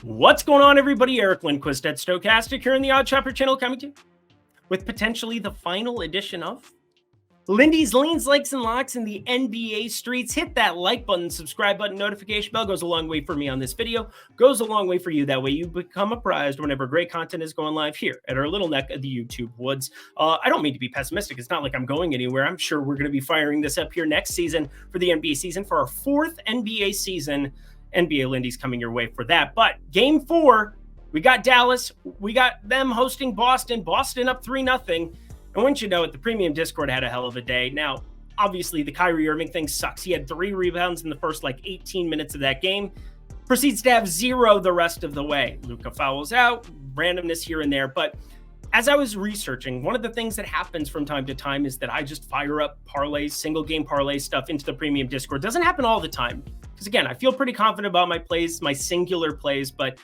What's going on, everybody? Eric Lindquist at Stokastic here in the Odd Chopper channel, coming to you with potentially the final edition of Lindy's Leans, Likes, and Locks in the NBA streets. Hit that like button, subscribe button, notification bell. Goes a long way for me on this video. Goes a long way for you. That way you become apprised whenever great content is going live here at our little neck of the YouTube woods. I don't mean to be pessimistic. It's not like I'm going anywhere. I'm sure we're going to be firing this up here next season for the NBA season, for our fourth NBA season. NBA Lindy's coming your way for that. But game 4, we got Dallas. We got them hosting Boston. Boston up 3-0. And once you know it, the premium Discord had a hell of a day. Now, obviously, the Kyrie Irving thing sucks. He had 3 rebounds in the first 18 minutes of that game. Proceeds to have 0 the rest of the way. Luka fouls out, randomness here and there. But as I was researching, one of the things that happens from time to time is that I just fire up parlays, single game parlay stuff into the premium Discord. Doesn't happen all the time. Because again, I feel pretty confident about my plays, my singular plays, but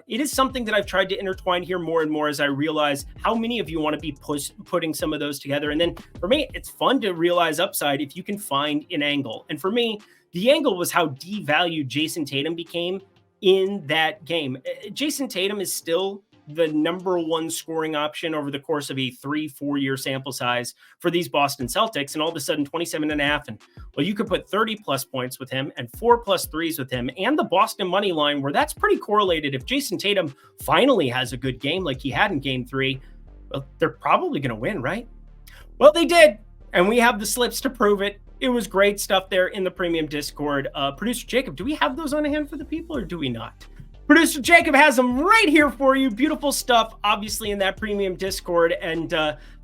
it is something that I've tried to intertwine here more and more as I realize how many of you want to be putting some of those together. And then for me, it's fun to realize upside if you can find an angle. And for me, the angle was how devalued Jason Tatum became in that game. Jason Tatum is still the #1 scoring option over the course of a 3-4 year sample size for these Boston Celtics. And all of a sudden 27.5. And well, you could put 30 plus points with him and 4+ threes with him and the Boston money line, where that's pretty correlated. If Jason Tatum finally has a good game like he had in game 3, well, they're probably going to win, right? Well, they did. And we have the slips to prove it. It was great stuff there in the premium Discord. Producer Jacob, do we have those on hand for the people or do we not? Producer Jacob has them right here for you. Beautiful stuff, obviously, in that premium Discord, and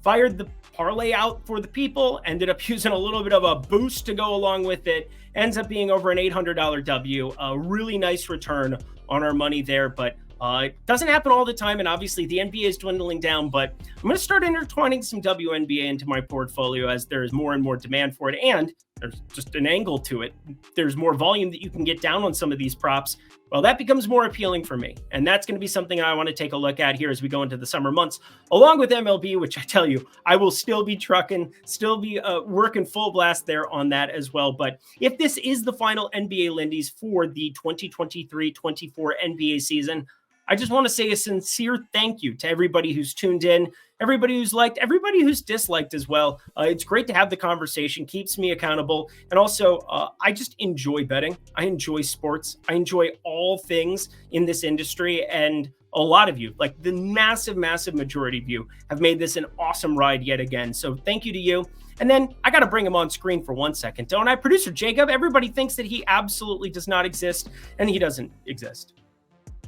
fired the parlay out for the people. Ended up using a little bit of a boost to go along with it. Ends up being over an $800 W. A really nice return on our money there, but it doesn't happen all the time, and obviously the NBA is dwindling down, but I'm going to start intertwining some WNBA into my portfolio as there's more and more demand for it, and there's just an angle to it. There's more volume that you can get down on some of these props. Well, that becomes more appealing for me, and that's going to be something I want to take a look at here as we go into the summer months, along with MLB, which I tell you, I will still be trucking, still be working full blast there on that as well. But if this is the final NBA Lindy's for the 2023-24 NBA season, I just want to say a sincere thank you to everybody who's tuned in, everybody who's liked, everybody who's disliked as well. It's great to have the conversation, keeps me accountable. And also, I just enjoy betting. I enjoy sports. I enjoy all things in this industry. And a lot of you, like the massive, massive majority of you, have made this an awesome ride yet again. So thank you to you. And then I got to bring him on screen for 1 second, don't I? Producer Jacob, everybody thinks that he absolutely does not exist, and he doesn't exist.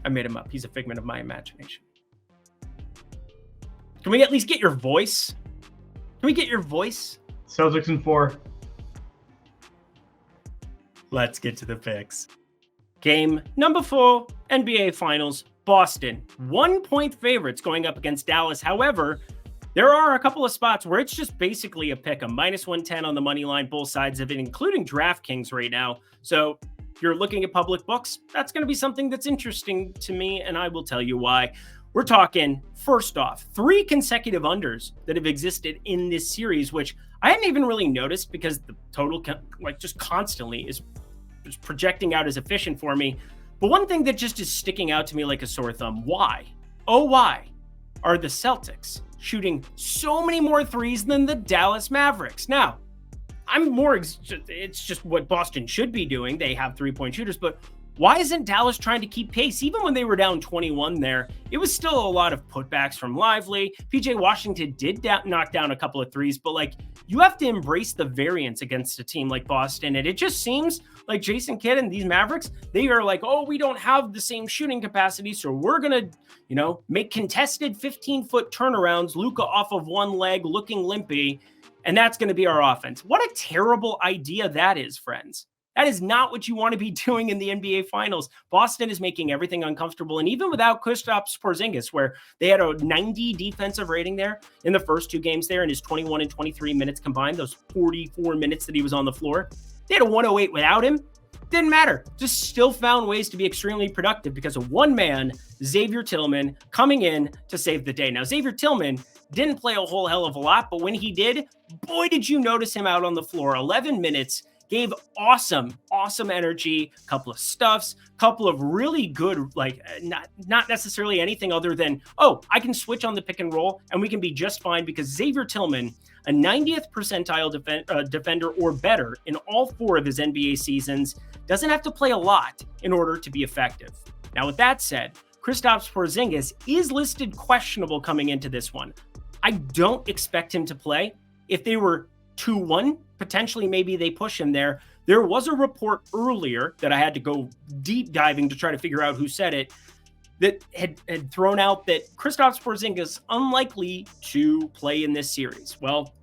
I made him up. He's a figment of my imagination. Can we at least get your voice? Can we get your voice? Celtics in 4. Let's get to the picks. Game number 4, NBA Finals, Boston. 1-point favorites going up against Dallas. However, there are a couple of spots where it's just basically a pick, a -110 on the money line, both sides of it, including DraftKings right now. So if you're looking at public books, that's going to be something that's interesting to me, and I will tell you why. We're talking, first off, 3 consecutive unders that have existed in this series, which I hadn't even really noticed because the total just constantly is projecting out as efficient for me. But one thing that just is sticking out to me like a sore thumb, why? Oh, why are the Celtics shooting so many more threes than the Dallas Mavericks? Now, it's just what Boston should be doing. They have 3-point shooters, but why isn't Dallas trying to keep pace? Even when they were down 21 there, it was still a lot of putbacks from Lively. PJ Washington did knock down a couple of threes, but you have to embrace the variance against a team like Boston. And it just seems like Jason Kidd and these Mavericks, they are like, oh, we don't have the same shooting capacity, so we're going to, make contested 15-foot turnarounds, Luka off of one leg looking limpy, and that's going to be our offense. What a terrible idea that is, friends. That is not what you want to be doing in the NBA Finals. Boston is making everything uncomfortable. And even without Kristaps Porzingis, where they had a 90 defensive rating there in the first 2 games there in his 21 and 23 minutes combined, those 44 minutes that he was on the floor, they had a 108 without him. Didn't matter. Just still found ways to be extremely productive because of one man, Xavier Tillman, coming in to save the day. Now, Xavier Tillman didn't play a whole hell of a lot, but when he did, boy, did you notice him out on the floor. 11 minutes, gave awesome energy, couple of stuffs, couple of really good, like not necessarily anything other than, oh, I can switch on the pick and roll and we can be just fine because Xavier Tillman, a 90th percentile defender or better in all 4 of his NBA seasons, doesn't have to play a lot in order to be effective. Now, with that said, Kristaps Porzingis is listed questionable coming into this one. I don't expect him to play. If they were 2-1, potentially maybe they push him there. There was a report earlier that I had to go deep diving to try to figure out who said it, that had thrown out that Kristaps Porzingis unlikely to play in this series. Well,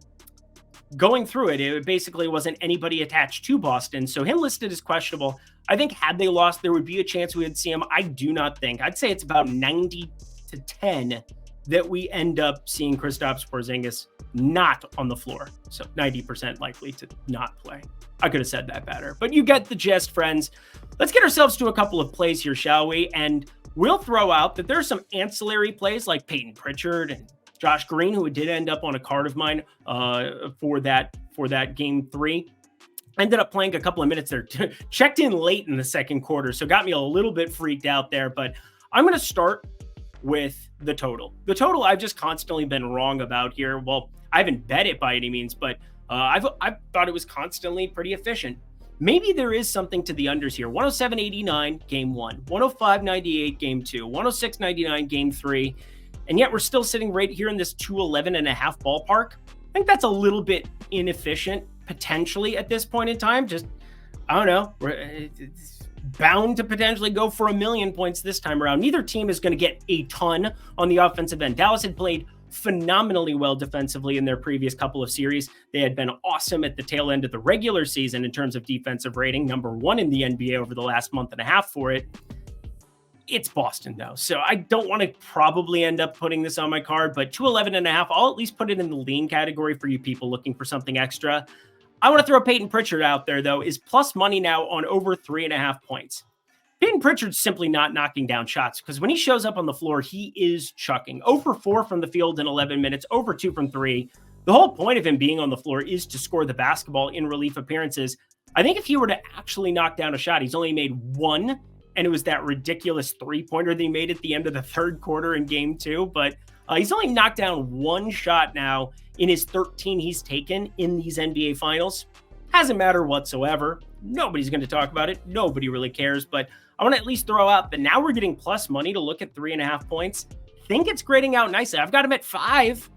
going through it, it basically wasn't anybody attached to Boston, so him listed as questionable. I think had they lost, there would be a chance we would see him. I do not think. I'd say it's about 90-10 that we end up seeing Kristaps Porzingis not on the floor. So 90% likely to not play. I could have said that better, but you get the gist, friends. Let's get ourselves to a couple of plays here, shall we? And we'll throw out that there's some ancillary plays like Peyton Pritchard and Josh Green, who did end up on a card of mine for that game 3. Ended up playing a couple of minutes there. Checked in late in the second quarter, so got me a little bit freaked out there. But I'm going to start with the total. The total I've just constantly been wrong about here. Well, I haven't bet it by any means, but I've thought it was constantly pretty efficient. Maybe there is something to the unders here. 107.89 game 1, 105.98 game 2, 106.99 game 3, and yet we're still sitting right here in this 211.5 ballpark. I think that's a little bit inefficient potentially at this point in time. Just, I don't know. It's bound to potentially go for 1 million points this time around. Neither team is going to get a ton on the offensive end. Dallas had played phenomenally well defensively in their previous couple of series. They had been awesome at the tail end of the regular season in terms of defensive rating, number 1 in the NBA over the last month and a half for it. It's Boston, though, so I don't want to probably end up putting this on my card, but 211.5, I'll at least put it in the lean category for you people looking for something extra. I want to throw Peyton Pritchard out there, though, is plus money now on over 3.5 points. Peyton Pritchard's simply not knocking down shots because when he shows up on the floor, he is chucking. 0 for 4 from the field in 11 minutes, 0 for 2 from 3. The whole point of him being on the floor is to score the basketball in relief appearances. I think if he were to actually knock down a shot, he's only made 1, and it was that ridiculous 3-pointer that he made at the end of the third quarter in game 2. But he's only knocked down 1 shot now in his 13 he's taken in these NBA finals. Hasn't mattered whatsoever. Nobody's going to talk about it. Nobody really cares. But I want to at least throw out that now we're getting plus money to look at 3.5 points. Think it's grading out nicely. I've got him at 5.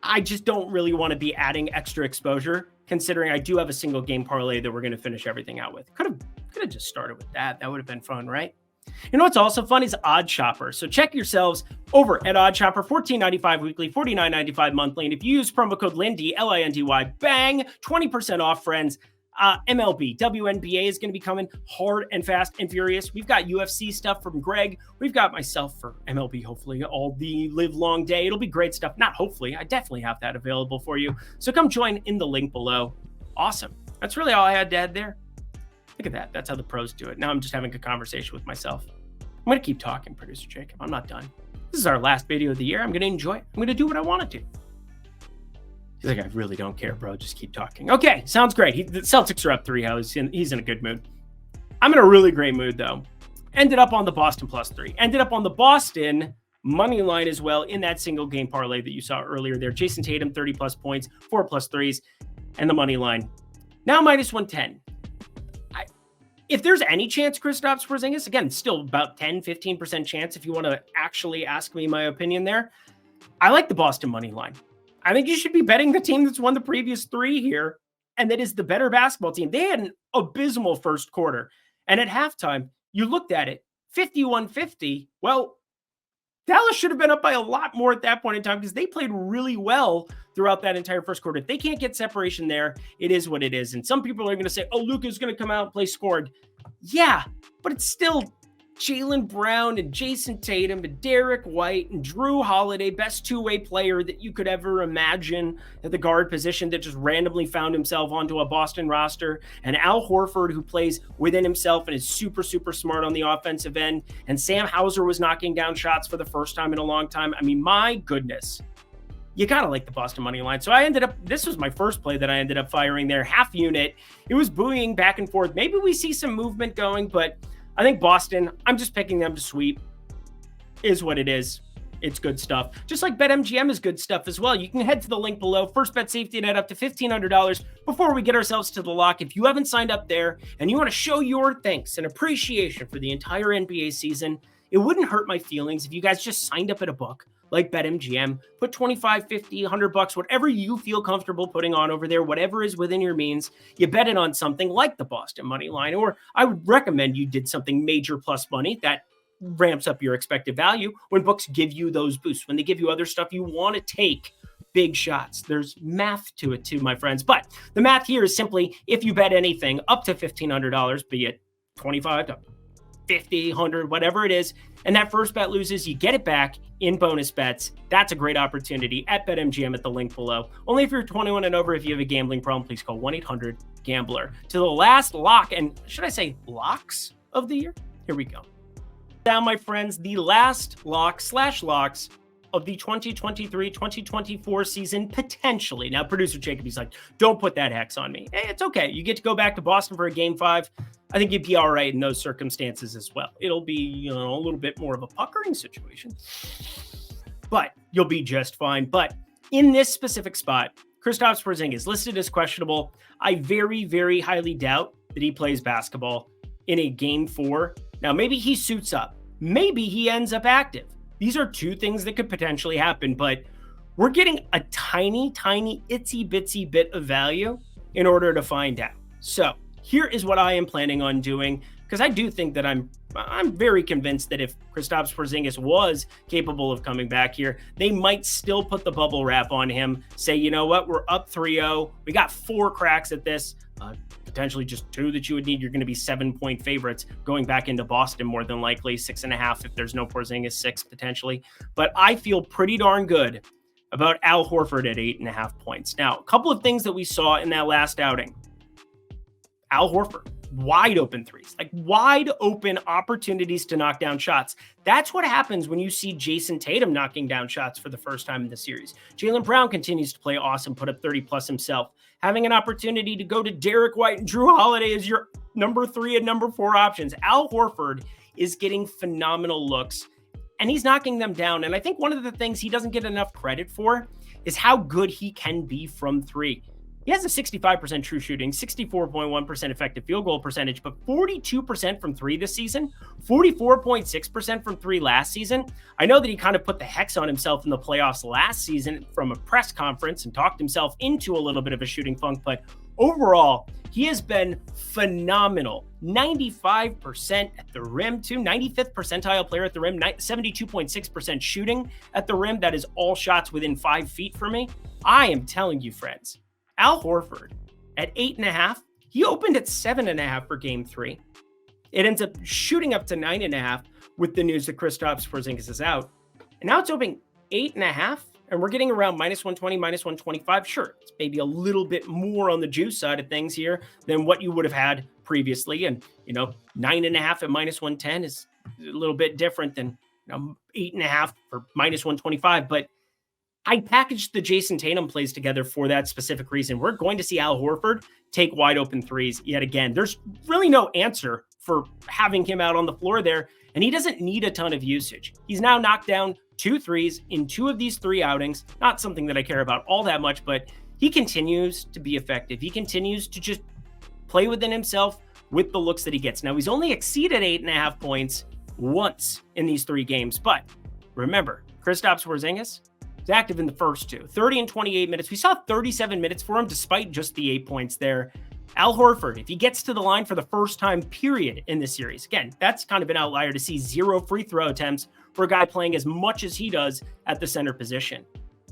I just don't really want to be adding extra exposure, considering I do have a single game parlay that we're going to finish everything out with. Could have just started with that. That would have been fun, right? You know what's also fun is Odd Shopper. So check yourselves over at Odd Shopper, $14.95 weekly, $49.95 monthly. And if you use promo code Lindy, Lindy, bang, 20% off, friends. MLB, WNBA is going to be coming hard and fast and furious. We've got UFC stuff from Greg. We've got myself for MLB, hopefully, all the live long day. It'll be great stuff. Not hopefully. I definitely have that available for you. So come join in the link below. Awesome. That's really all I had to add there. Look at that. That's how the pros do it. Now I'm just having a conversation with myself. I'm going to keep talking, Producer Jacob. I'm not done. This is our last video of the year. I'm going to enjoy it. I'm going to do what I want to do. He's like, I really don't care, bro. Just keep talking. Okay, sounds great. The Celtics are up 3-0. He's in a good mood. I'm in a really great mood, though. Ended up on the Boston +3. Ended up on the Boston money line as well in that single game parlay that you saw earlier there. Jason Tatum, 30+ points, 4+ threes, and the money line. Now -110. If there's any chance Kristaps Porzingis, again, still about 10-15% chance if you want to actually ask me my opinion there. I like the Boston money line. I think you should be betting the team that's won the previous 3 here, and that is the better basketball team. They had an abysmal first quarter, and at halftime, you looked at it, 51-50. Well, Dallas should have been up by a lot more at that point in time because they played really well throughout that entire first quarter. If they can't get separation there, it is what it is. And some people are going to say, oh, Luka's going to come out and play scored. Yeah, but it's still Jaylen Brown and Jason Tatum and Derek White and Drew Holiday, best two-way player that you could ever imagine at the guard position that just randomly found himself onto a Boston roster, and Al Horford, who plays within himself and is super, super smart on the offensive end, and Sam Hauser was knocking down shots for the first time in a long time. I mean, my goodness. you got to like the Boston money line. So this was my first play that I ended up firing there, half unit. It was buoying back and forth. Maybe we see some movement going, but I think Boston, I'm just picking them to sweep. Is what it is. It's good stuff. Just like BetMGM is good stuff as well. You can head to the link below. First bet safety net up to $1,500 before we get ourselves to the lock. If you haven't signed up there and you want to show your thanks and appreciation for the entire NBA season, it wouldn't hurt my feelings if you guys just signed up at a book like BetMGM. Put 25, 50, $100, whatever you feel comfortable putting on over there, whatever is within your means. You bet it on something like the Boston money line, or I would recommend you did something major plus money that ramps up your expected value when books give you those boosts. When they give you other stuff, you want to take big shots. There's math to it too, my friends. But the math here is simply if you bet anything up to $1,500, be it 25 to 50, 100, whatever it is, and that first bet loses, you get it back in bonus bets. That's a great opportunity at BetMGM at the link below. Only if you're 21 and over. If you have a gambling problem, please call 1-800-GAMBLER. To the last lock, and should I say locks of the year? Here we go. Now, my friends, the last locks of the 2023-2024 season, potentially. Now, producer Jacob, he's like, don't put that hex on me. Hey, it's okay. You get to go back to Boston for a game 5. I think you'd be all right in those circumstances as well. It'll be, a little bit more of a puckering situation, but you'll be just fine. But in this specific spot, Kristaps Porzingis listed as questionable. I very, very highly doubt that he plays basketball in a game 4. Now, maybe he suits up. Maybe he ends up active. These are two things that could potentially happen, but we're getting a tiny, tiny, itsy bitsy bit of value in order to find out. So here is what I am planning on doing, because I do think that I'm very convinced that if Kristaps Porzingis was capable of coming back here, they might still put the bubble wrap on him, say, you know what, we're up 3-0. We got 4 cracks at this. Potentially just 2 that you would need. You're going to be 7-point favorites going back into Boston, more than likely 6.5 if there's no Porzingis, 6 potentially. But I feel pretty darn good about Al Horford at 8.5 points. Now, a couple of things that we saw in that last outing. Al Horford, wide open threes, like wide open opportunities to knock down shots. That's what happens when you see Jason Tatum knocking down shots for the first time in the series. Jaylen Brown continues to play awesome, put up 30 plus himself. Having an opportunity to go to Derek White and Drew Holiday as your number 3 and number 4 options. Al Horford is getting phenomenal looks and he's knocking them down. And I think one of the things he doesn't get enough credit for is how good he can be from 3. He has a 65% true shooting, 64.1% effective field goal percentage, but 42% from 3 this season, 44.6% from 3 last season. I know that he kind of put the hex on himself in the playoffs last season from a press conference and talked himself into a little bit of a shooting funk, but overall, he has been phenomenal. 95% at the rim, too. 95th percentile player at the rim, 72.6% shooting at the rim. That is all shots within 5 feet for me. I am telling you, friends, Al Horford at 8.5, he opened at 7.5 for game 3. It ends up shooting up to 9.5 with the news that Kristaps Porzingis is out. And now it's opening 8.5, and we're getting around -120, -125. Sure, it's maybe a little bit more on the juice side of things here than what you would have had previously. And, 9.5 at -110 is a little bit different than 8.5 for -125. But I packaged the Jason Tatum plays together for that specific reason. We're going to see Al Horford take wide open threes yet again. There's really no answer for having him out on the floor there, and he doesn't need a ton of usage. He's now knocked down 2 threes in 2 of these 3 outings. Not something that I care about all that much, but he continues to be effective. He continues to just play within himself with the looks that he gets. Now, he's only exceeded 8.5 points once in these 3 games, but remember, Kristaps Porzingis, active in the first 2, 30 and 28 minutes. We saw 37 minutes for him despite just the 8 points there. Al Horford, if he gets to the line for the first time, period, in this series, again, that's kind of an outlier to see 0 free throw attempts for a guy playing as much as he does at the center position.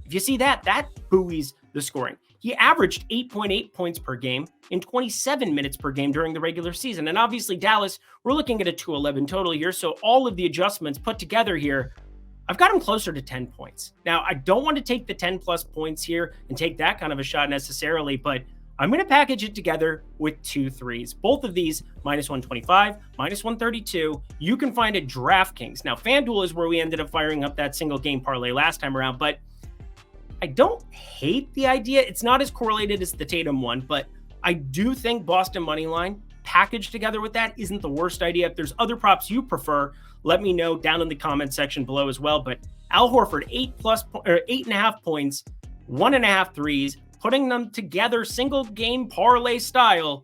If you see that buoys the scoring. He averaged 8.8 points per game in 27 minutes per game during the regular season. And obviously Dallas, we're looking at a 211 total here. So all of the adjustments put together here, I've got him closer to 10 points. Now, I don't want to take the 10 plus points here and take that kind of a shot necessarily, but I'm going to package it together with 2 threes. Both of these, -125, -132. You can find at DraftKings. Now, FanDuel is where we ended up firing up that single game parlay last time around, but I don't hate the idea. It's not as correlated as the Tatum one, but I do think Boston money line packaged together with that isn't the worst idea. If there's other props you prefer, let me know down in the comment section below as well. But Al Horford, 8.5 points, 1.5 threes, putting them together single game parlay style.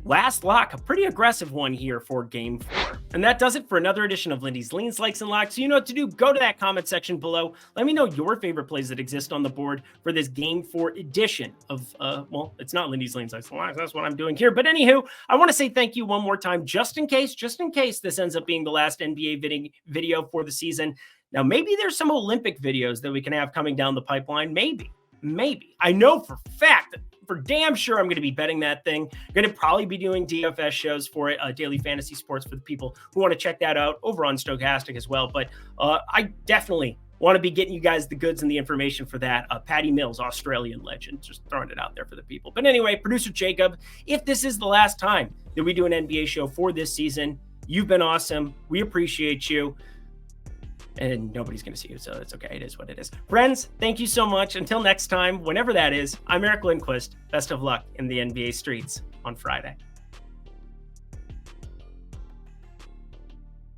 Last lock, a pretty aggressive one here for game 4. And that does it for another edition of Lindy's Leans, Likes, and Locks. So you know what to do. Go to that comment section below. Let me know your favorite plays that exist on the board for this game 4 edition of, well, it's not Lindy's Leans, Likes, and Locks. That's what I'm doing here. But anywho, I want to say thank you one more time, just in case this ends up being the last NBA video for the season. Now, maybe there's some Olympic videos that we can have coming down the pipeline. Maybe. I know for fact that for damn sure I'm going to be betting that thing. I'm going to probably be doing DFS shows for it, daily fantasy sports for the people who want to check that out over on Stokastic as well. But I definitely want to be getting you guys the goods and the information for that. Patty Mills, Australian legend, just throwing it out there for the people. But anyway, producer Jacob, if this is the last time that we do an NBA show for this season, you've been awesome. We appreciate you. And nobody's going to see you, so it's okay. It is what it is. Friends, thank you so much. Until next time, whenever that is, I'm Eric Lindquist. Best of luck in the NBA streets on Friday.